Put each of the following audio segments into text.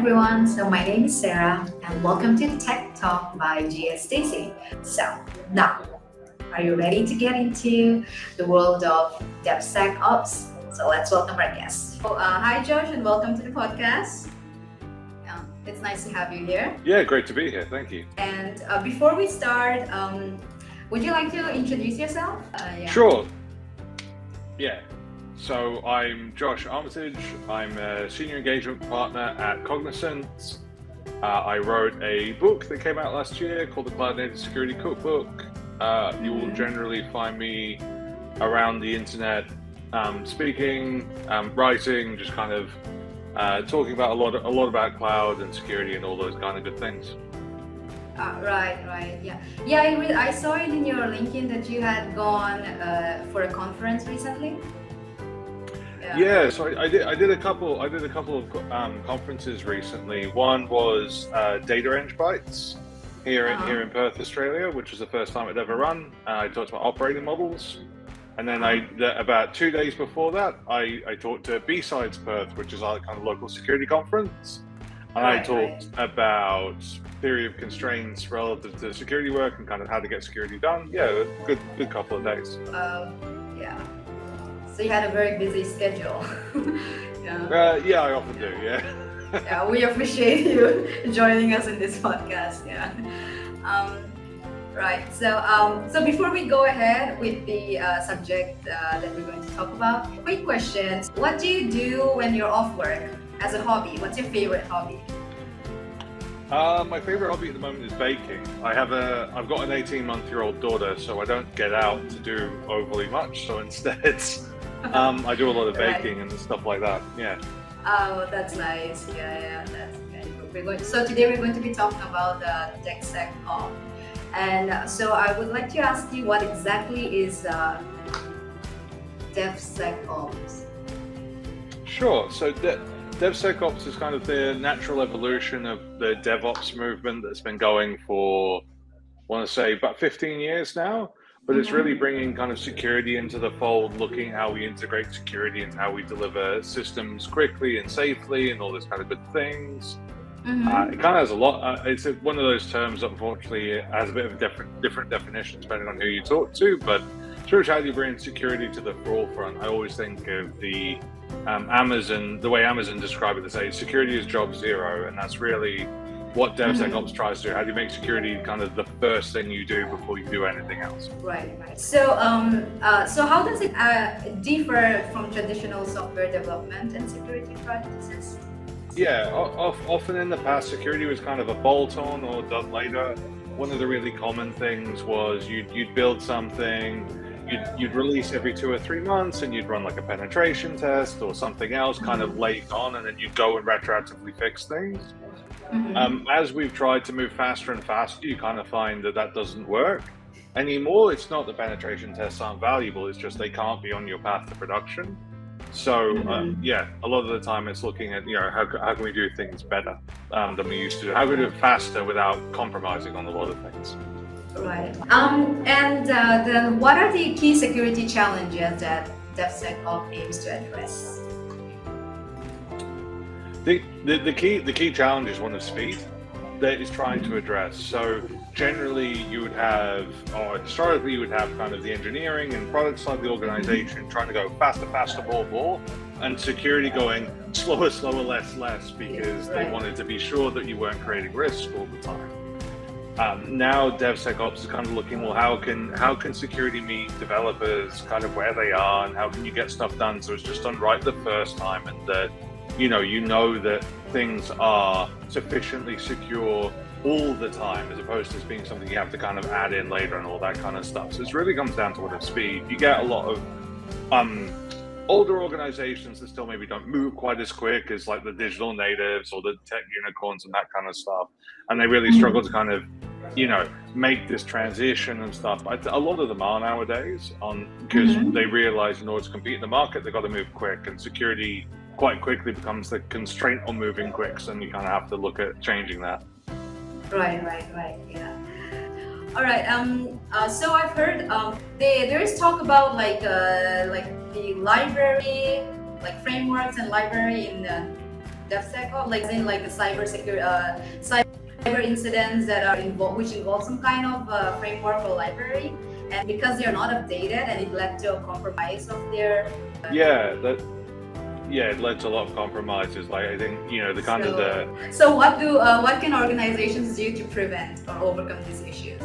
everyone. So my name is Sarah and welcome to the Tech Talk by GS Stacy. So now, are you ready to get into the world of DevSecOps? So let's welcome our guest. Hi Josh and welcome to the podcast. It's nice to have you here. Yeah, great to be here. Thank you. And before we start, would you like to introduce yourself? Sure. Yeah. So I'm Josh Armitage. I'm a senior engagement partner at Cognizant. I wrote a book that came out last year called the Cloud Native Security Cookbook. You will generally find me around the internet speaking, writing, just kind of talking about a lot about cloud and security and all those kind of good things. Right, yeah. I saw it in your LinkedIn that you had gone for a conference recently. Yeah, so I did a couple of conferences recently. One was Data Bites here in Perth, Australia, which was the first time I'd ever run. I talked about operating models. And then about 2 days before that, I talked to B-Sides Perth, which is our kind of local security conference. And I talked about theory of constraints relative to security work and kind of how to get security done. Yeah, good couple of days. Yeah. So you had a very busy schedule. Yeah, I often do, yeah. Yeah, we appreciate you joining us in this podcast, yeah. Right, so before we go ahead with the subject that we're going to talk about, quick questions. What do you do when you're off work as a hobby? What's your favorite hobby? My favorite hobby at the moment is baking. I've got an 18-month-old daughter, so I don't get out to do overly much. So instead, I do a lot of baking and stuff like that. Yeah. Oh, that's nice. Yeah, that's good. So today we're going to be talking about DevSecOps. And so I would like to ask you, what exactly is DevSecOps? Sure. So DevSecOps is kind of the natural evolution of the DevOps movement that's been going for, I want to say, about 15 years now. But it's really bringing kind of security into the fold, looking at how we integrate security and how we deliver systems quickly and safely and all this kind of good things. It kind of has a lot. It's one of those terms that unfortunately has a bit of a different definition depending on who you talk to. But through how you bring security to the forefront, I always think of the way Amazon described it. They say security is job zero, and that's really what DevSecOps tries to do. How do you make security kind of the first thing you do before you do anything else? Right. So, so how does it differ from traditional software development and security practices? Yeah, often in the past, security was kind of a bolt-on or done later. One of the really common things was you'd build something, you'd release every 2 or 3 months, and you'd run like a penetration test or something else kind of late on, and then you'd go and retroactively fix things. As we've tried to move faster and faster, you kind of find that doesn't work anymore. It's not that penetration tests aren't valuable, it's just they can't be on your path to production. So yeah, a lot of the time it's looking at, how can we do things better than we used to do? How can we do it faster without compromising on a lot of things? Right. And then what are the key security challenges that DevSecOps aims to address? The key challenge is one of speed that is trying to address. So generally you would have, or historically you would have kind of the engineering and product side of the organization trying to go faster, more, and security going slower, less, because they wanted to be sure that you weren't creating risk all the time. Now DevSecOps is kind of looking, well, how can security meet developers kind of where they are, and how can you get stuff done so it's just done right the first time, and that you know that things are sufficiently secure all the time, as opposed to being something you have to kind of add in later and all that kind of stuff. So it really comes down to what of speed. You get a lot of older organizations that still maybe don't move quite as quick as like the digital natives or the tech unicorns and that kind of stuff, and they really struggle to kind of make this transition and stuff. But a lot of them are nowadays because they realize in order to compete in the market, they've got to move quick, and security quite quickly becomes the constraint on moving quick, so you kind of have to look at changing that. Right, yeah. All right. So I've heard there is talk about like the library, like frameworks and library in DevSecOps, like in like the cyber incidents that are involved, which involve some kind of framework or library, and because they're not updated, and it led to a compromise of their. It led to a lot of compromises. Like I think the kind of the. So what can organizations do to prevent or overcome these issues?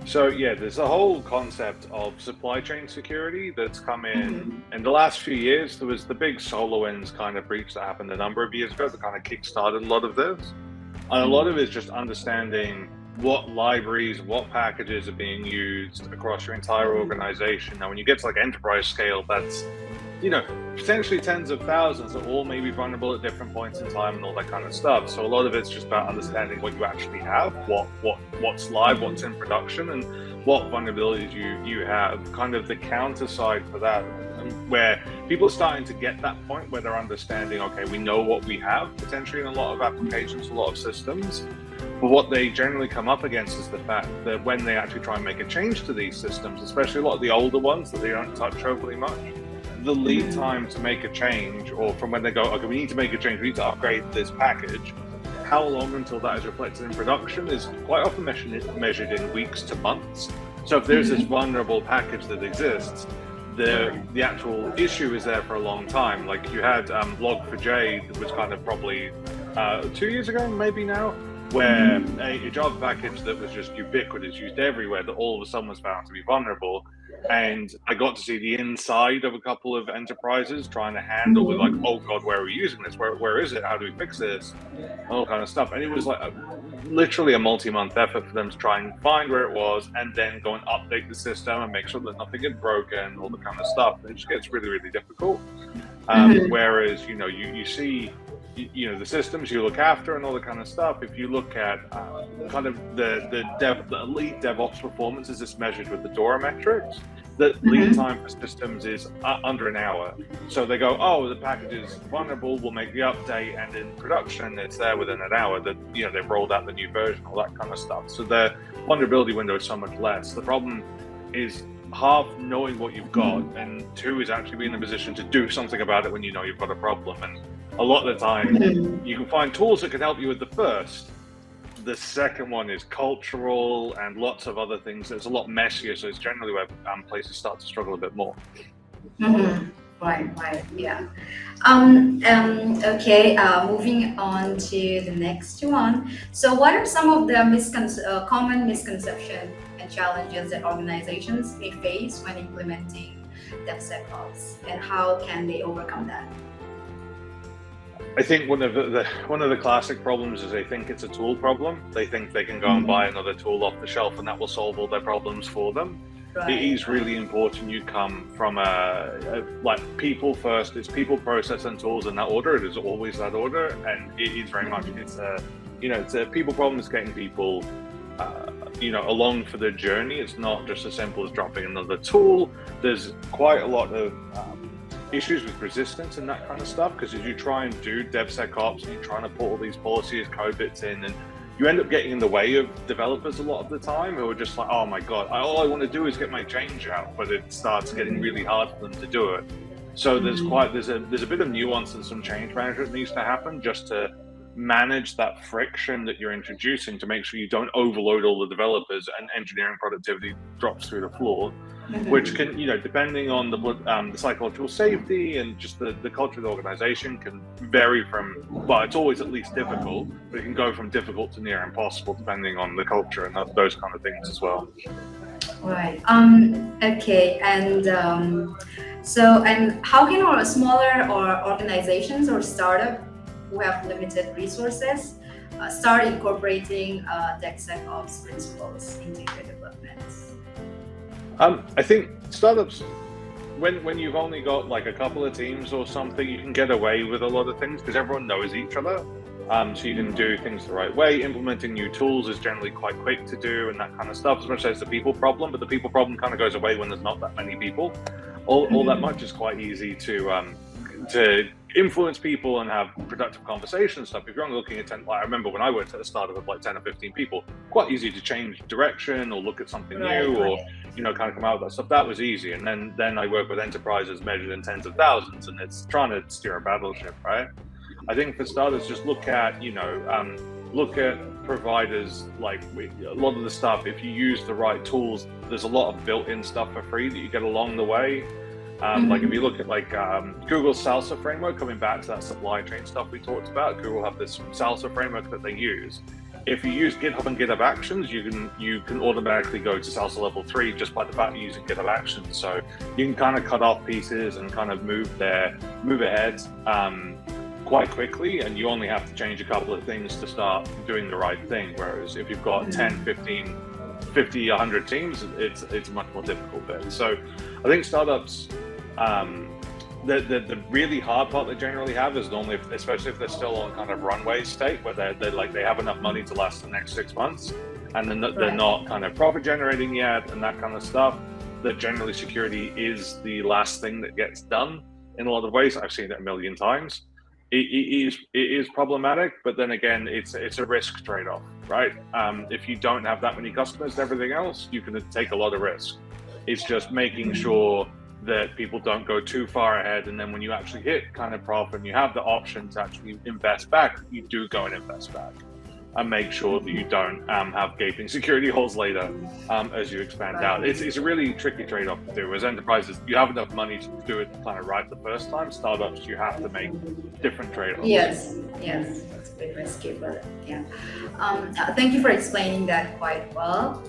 So there's a whole concept of supply chain security that's come in the last few years. There was the big SolarWinds kind of breach that happened a number of years ago that kind of kickstarted a lot of this. And a lot of it is just understanding what libraries, what packages are being used across your entire organization. Now, when you get to like enterprise scale, that's potentially tens of thousands that all may be vulnerable at different points in time and all that kind of stuff. So a lot of it's just about understanding what you actually have, what's live, what's in production, and what vulnerabilities you have. Kind of the counter side for that, where people are starting to get that point where they're understanding, okay, we know what we have potentially in a lot of applications, a lot of systems. But what they generally come up against is the fact that when they actually try and make a change to these systems, especially a lot of the older ones that they don't touch overly much, the lead time to make a change, or from when they go, okay, we need to make a change, we need to upgrade this package, how long until that is reflected in production is quite often measured in weeks to months. So if there's this vulnerable package that exists, the actual issue is there for a long time. Like you had Log4j, that was kind of probably 2 years ago, maybe now, where a Java package that was just ubiquitous, used everywhere, that all of a sudden was found to be vulnerable. And I got to see the inside of a couple of enterprises trying to handle with like, oh God, where are we using this? Where is it? How do we fix this? All kind of stuff. And it was like literally a multi-month effort for them to try and find where it was and then go and update the system and make sure that nothing had broken, all the kind of stuff. It just gets really, really difficult. Whereas, you see, the systems you look after and all that kind of stuff. If you look at kind of the elite DevOps performance is this measured with the DORA metrics. The lead time for systems is under an hour. So they go, oh, the package is vulnerable, we'll make the update, and in production it's there within an hour that they've rolled out the new version, all that kind of stuff. So the vulnerability window is so much less. The problem is half knowing what you've got, and two is actually being in a position to do something about it when you know you've got a problem. And a lot of the time you can find tools that can help you with the first. The second one is cultural and lots of other things. It's a lot messier, so it's generally where places start to struggle a bit more. Right, yeah. Okay, moving on to the next one. So what are some of the common misconceptions and challenges that organizations may face when implementing DevSecOps, and how can they overcome that? I think one of the classic problems is they think it's a tool problem. They think they can go and buy another tool off the shelf and that will solve all their problems for them. Right. It is really important you come from like people first. It's people, process, and tools in that order. It is always that order, and it is very much it's a people problem. It's getting people along for the journey. It's not just as simple as dropping another tool. There's quite a lot of issues with resistance and that kind of stuff, because as you try and do DevSecOps and you're trying to put all these policies, code bits in, and you end up getting in the way of developers a lot of the time, who are just like, oh my God, all I want to do is get my change out, but it starts getting really hard for them to do it. So there's a bit of nuance and some change management needs to happen just to manage that friction that you're introducing, to make sure you don't overload all the developers and engineering productivity drops through the floor. Which can, depending on the psychological safety and just the culture of the organization, can vary from, well, it's always at least difficult, but it can go from difficult to near impossible depending on the culture and those kind of things as well. Right. Okay. And and how can smaller organizations or startup who have limited resources start incorporating DevSecOps principles into their developments? I think startups, when you've only got like a couple of teams or something, you can get away with a lot of things because everyone knows each other. So you can do things the right way. Implementing new tools is generally quite quick to do and that kind of stuff, as much as the people problem, but the people problem kind of goes away when there's not that many people. All that much is quite easy to influence people and have productive conversations and stuff. If you're only looking at 10, like I remember when I worked at a startup of like 10 or 15 people, quite easy to change direction or look at something new or, you know, kind of come out with that stuff. That was easy. And then I work with enterprises measured in tens of thousands, and it's trying to steer a battleship, right? I think for starters, just look at, you know, look at providers. Like a lot of the stuff, if you use the right tools, there's a lot of built-in stuff for free that you get along the way. Like if you look at like Google's Salsa framework, coming back to that supply chain stuff we talked about, Google have this Salsa framework that they use. If you use GitHub and GitHub Actions, you can automatically go to Salsa level 3 just by the fact you're using GitHub Actions. So you can kind of cut off pieces and kind of move ahead quite quickly, and you only have to change a couple of things to start doing the right thing. Whereas if you've got 10, 15, 50, 100 teams, it's a much more difficult bit. So I think startups, the really hard part they generally have is normally, especially if they're still on kind of runway state, where they're like, they have enough money to last the next 6 months, and then they're not kind of profit generating yet and that kind of stuff, that generally security is the last thing that gets done in a lot of ways. I've seen it a million times. It is problematic, but then again, it's a risk trade-off, right? If you don't have that many customers and everything else, you can take a lot of risk. It's just making sure that people don't go too far ahead, and then when you actually hit kind of profit and you have the option to actually invest back, you do go and invest back, and make sure that you don't have gaping security holes later as you expand out. It's a really tricky trade-off to do. As enterprises, you have enough money to do it kind of right the first time. Startups, you have to make different trade-offs. Yes, it's a bit risky, but yeah. Thank you for explaining that quite well.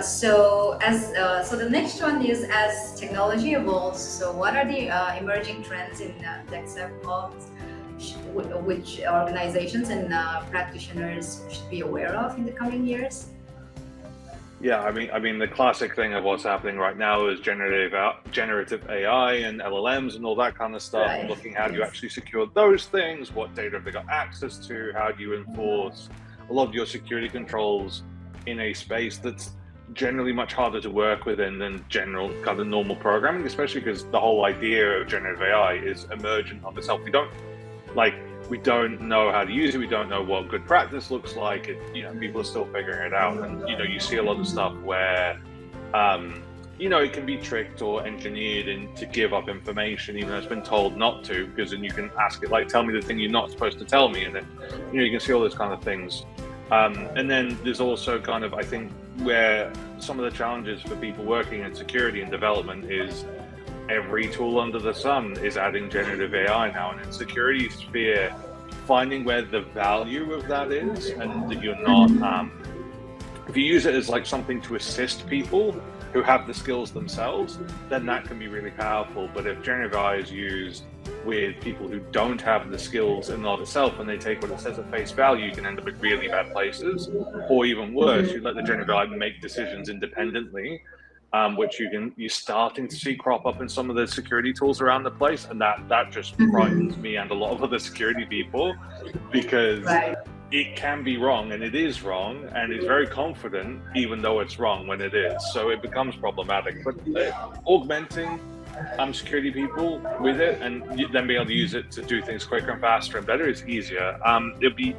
So the next one is, as technology evolves, so what are the emerging trends in DevSecOps which organizations and practitioners should be aware of in the coming years? Yeah, I mean, the classic thing of what's happening right now is generative AI and LLMs and all that kind of stuff. Right. Looking how do you actually secure those things? What data have they got access to? How do you enforce a lot of your security controls in a space that's generally much harder to work within than general kind of normal programming, especially because the whole idea of generative AI is emergent of itself. We don't know how to use it. We don't know what good practice looks like. People are still figuring it out. And, you see a lot of stuff where, it can be tricked or engineered to give up information, even though it's been told not to, because then you can ask it, like, tell me the thing you're not supposed to tell me. And then, you can see all those kind of things. And then there's also kind of, I think, where some of the challenges for people working in security and development is every tool under the sun is adding generative AI now, and in security sphere, finding where the value of that is, and that you're not, if you use it as like something to assist people who have the skills themselves, then that can be really powerful. But if generative AI is used with people who don't have the skills in and of itself, and they take what it says at face value, you can end up in really bad places. Or even worse, you let the generative AI make decisions independently, which you're starting to see crop up in some of the security tools around the place, and that just frightens me and a lot of other security people, because it can be wrong, and it is wrong, and it's very confident even though it's wrong when it is. So it becomes problematic. But augmenting security people with it, and then be able to use it to do things quicker and faster and better is easier. It'll be,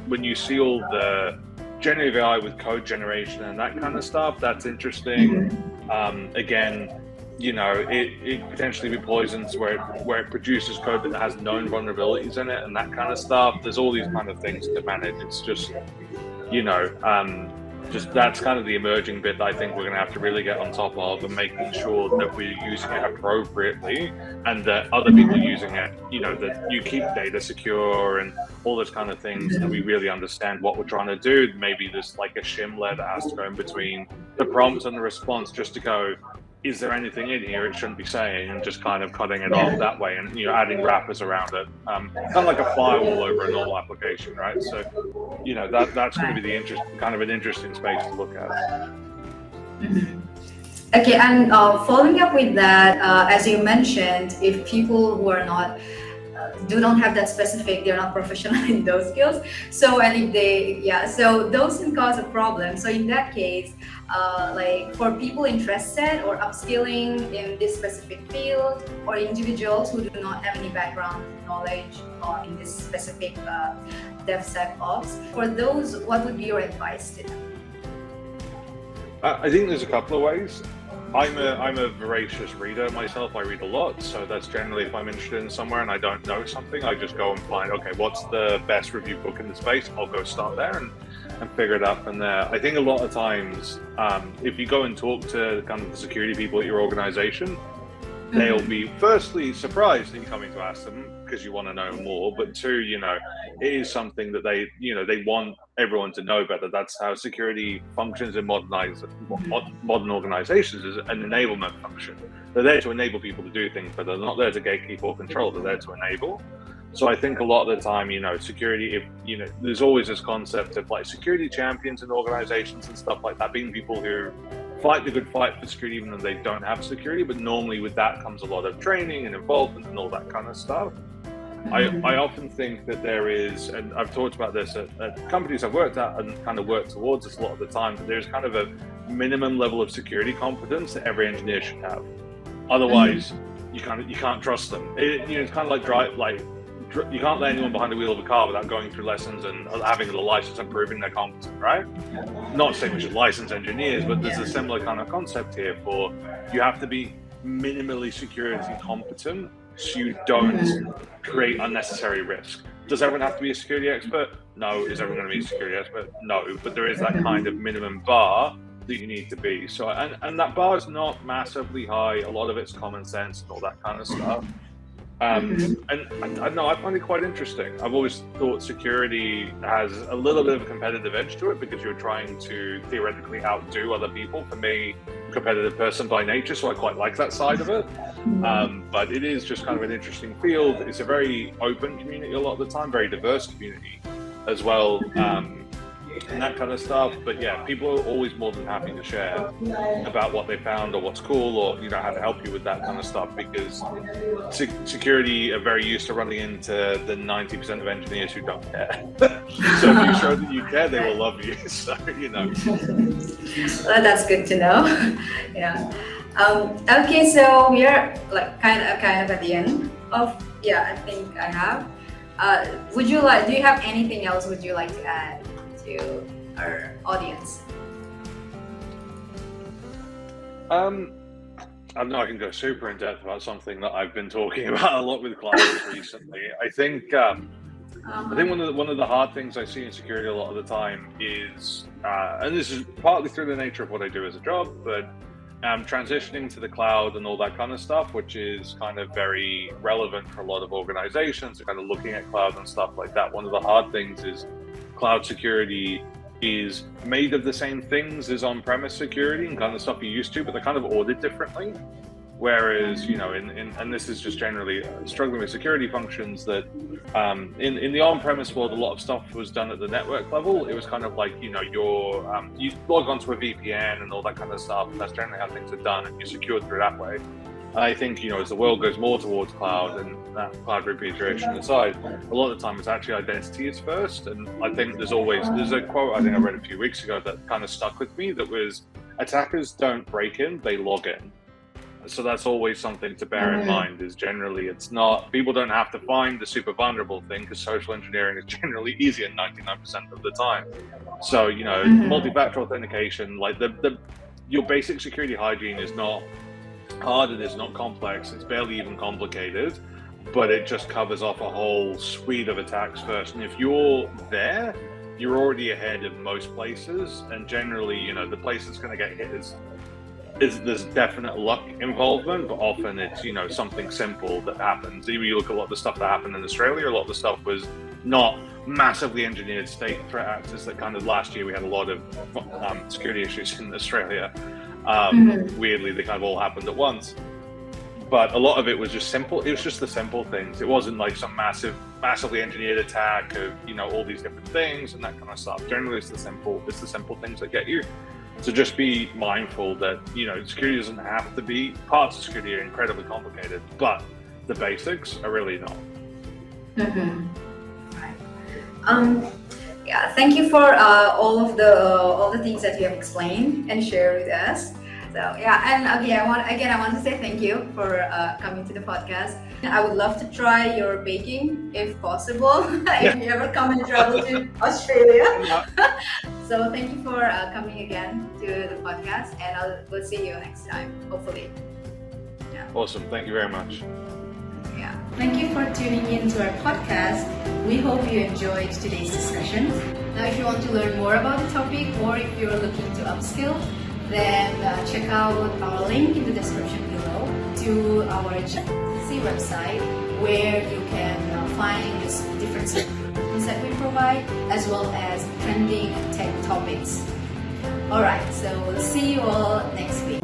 when you see all the generative AI with code generation and that kind of stuff, that's interesting. Again, it potentially be poisons where it produces code that has known vulnerabilities in it and that kind of stuff. There's all these kind of things to manage. It's just, just that's kind of the emerging bit that I think we're going to have to really get on top of, and making sure that we're using it appropriately, and that other people using it, that you keep data secure and all those kind of things, that we really understand what we're trying to do. Maybe there's like a shim layer that has to go in between the prompt and the response, just to go, is there anything in here it shouldn't be saying, and just kind of cutting it off that way, and adding wrappers around it, kind of like a firewall over a normal application, right? So that's going to be an interesting space to look at. Okay, and following up with that, as you mentioned, if people who are not do not have that specific, they're not professional in those skills. So and if they, yeah, so those can cause a problem. So in that case, like for people interested or upskilling in this specific field, or individuals who do not have any background knowledge in this specific DevSecOps, for those, what would be your advice to them? I think there's a couple of ways. I'm a voracious reader myself. I read a lot, so that's generally if I'm interested in somewhere and I don't know something, I just go and find, okay, what's the best review book in the space? I'll go start there and figure it out from there. I think a lot of times, if you go and talk to kind of the security people at your organization, they'll be firstly surprised that you're coming to ask them because you want to know more, but two, it is something that they want everyone to know better. That's how security functions in modern organizations, is an enablement function. They're there to enable people to do things, but they're not there to gatekeep or control. They're there to enable. So I think a lot of the time, security, there's always this concept of like security champions in organizations and stuff like that, being people who fight the good fight for security even though they don't have security, but normally with that comes a lot of training and involvement and all that kind of stuff. I often think that there is, and I've talked about this at companies I've worked at and kind of worked towards this a lot of the time, that there's kind of a minimum level of security competence that every engineer should have. Otherwise, you can't trust them. It's kind of like you can't let anyone behind the wheel of a car without going through lessons and having the license and proving they're competent, right? Not saying we should license engineers, but there's a similar kind of concept here for you have to be minimally security competent so you don't create unnecessary risk. Does everyone have to be a security expert? No. Is everyone going to be a security expert? No. But there is that kind of minimum bar that you need to be. So, and that bar is not massively high. A lot of it's common sense and all that kind of stuff. And I know I find it quite interesting. I've always thought security has a little bit of a competitive edge to it because you're trying to theoretically outdo other people. For me, I'm a competitive person by nature, so I quite like that side of it. But it is just kind of an interesting field. It's a very open community a lot of the time, very diverse community as well. And that kind of stuff. But yeah, people are always more than happy to share about what they found or what's cool or how to help you with that kind of stuff, because security are very used to running into the 90% of engineers who don't care. So if you show that you care, they will love you. So Well, that's good to know. Yeah. Okay, so we are like kind of at the end of, I think I have. Do you have anything else would you like to add to our audience? I know I can go super in depth about something that I've been talking about a lot with clients recently. I think one of the hard things I see in security a lot of the time is, and this is partly through the nature of what I do as a job, but transitioning to the cloud and all that kind of stuff, which is kind of very relevant for a lot of organizations, kind of looking at cloud and stuff like that. One of the hard things is cloud security is made of the same things as on-premise security and kind of stuff you're used to, but they're kind of ordered differently. Whereas, and this is just generally struggling with security functions that in the on-premise world, a lot of stuff was done at the network level. It was kind of like, you log onto a VPN and all that kind of stuff. And that's generally how things are done, and you're secured through that way. I think, as the world goes more towards cloud and that cloud repatriation aside, a lot of the time it's actually identity is first. And I think there's a quote I think I read a few weeks ago that kind of stuck with me, that was, attackers don't break in, they log in. So that's always something to bear in mind, is generally it's not, people don't have to find the super vulnerable thing, because social engineering is generally easier 99% of the time. So, multi-factor authentication, like your basic security hygiene is not hard, it is not complex, it's barely even complicated, but it just covers off a whole suite of attacks first. And if you're there, you're already ahead of most places. And generally, the place that's going to get hit is there's definite luck involvement, but often it's something simple that happens. Even you look at a lot of the stuff that happened in Australia, a lot of the stuff was not massively engineered state threat actors. That kind of last year we had a lot of security issues in Australia. Weirdly, they kind of all happened at once, but a lot of it was just simple. It was just the simple things. It wasn't like some massively engineered attack of all these different things and that kind of stuff. Generally, it's the simple things that get you. So just be mindful that security doesn't have to be, parts of security are incredibly complicated, but the basics are really not. Mm-hmm. Right. Um, yeah, thank you for all the things that you have explained and shared with us. So yeah, and I want to say thank you for coming to the podcast. I would love to try your baking if possible, if you ever come and travel to Australia. So thank you for coming again to the podcast, and we'll see you next time, hopefully. Yeah. Awesome. Thank you very much. Yeah. Thank you for tuning in to our podcast. We hope you enjoyed today's discussion. Now, if you want to learn more about the topic or if you're looking to upskill, then check out our link in the description below to our GC website, where you can find these different solutions that we provide, as well as trending tech topics. Alright, so we'll see you all next week.